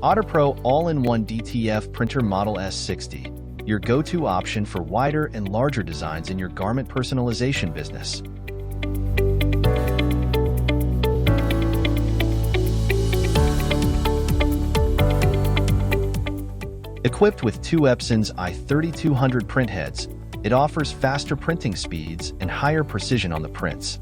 OtterPro All-in-One DTF Printer Model S60, your go-to option for wider and larger designs in your garment personalization business. Equipped with two Epson's i3200 printheads, it offers faster printing speeds and higher precision on the prints.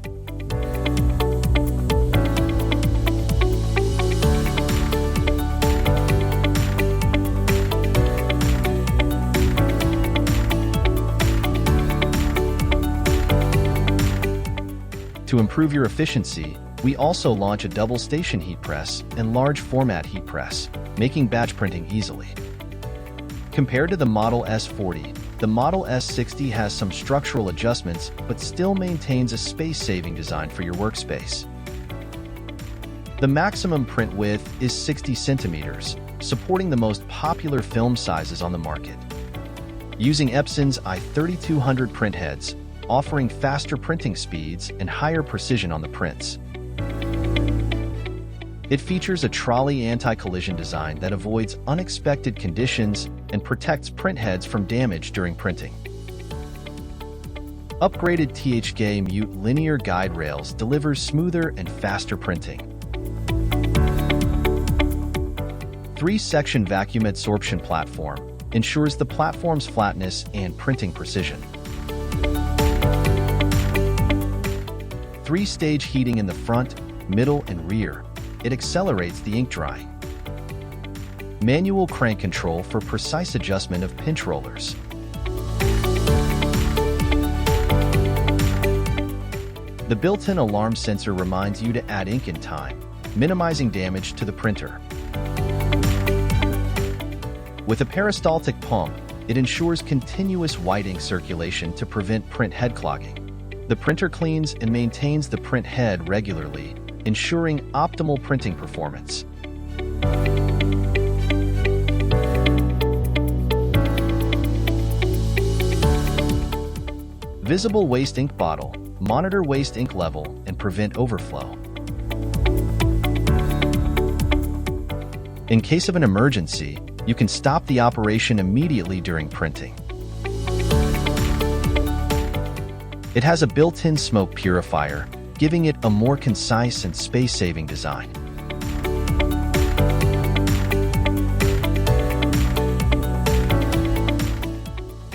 To improve your efficiency, we also launch a double-station heat press and large format heat press, making batch printing easily. Compared to the Model S40, the Model S60 has some structural adjustments but still maintains a space-saving design for your workspace. The maximum print width is 60 centimeters, supporting the most popular film sizes on the market. Using Epson's i3200 printheads, offering faster printing speeds and higher precision on the prints. It features a trolley anti-collision design that avoids unexpected conditions and protects printheads from damage during printing. Upgraded THK Mute linear guide rails delivers smoother and faster printing. 3-section vacuum adsorption platform ensures the platform's flatness and printing precision. 3-stage heating in the front, middle, and rear. It accelerates the ink drying. Manual crank control for precise adjustment of pinch rollers. The built-in alarm sensor reminds you to add ink in time, minimizing damage to the printer. With a peristaltic pump, it ensures continuous white ink circulation to prevent print head clogging. The printer cleans and maintains the print head regularly, ensuring optimal printing performance. Visible waste ink bottle. Monitor waste ink level and prevent overflow. In case of an emergency, you can stop the operation immediately during printing. It has a built-in smoke purifier, giving it a more concise and space-saving design.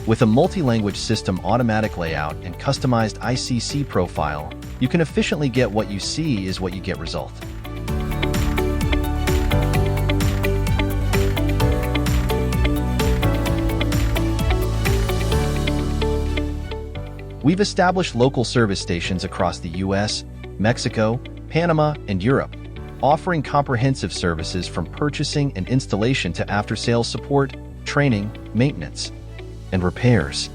With a multi-language system automatic layout and customized ICC profile, you can efficiently get what you see is what you get result. We've established local service stations across the US, Mexico, Panama, and Europe, offering comprehensive services from purchasing and installation to after-sales support, training, maintenance, and repairs.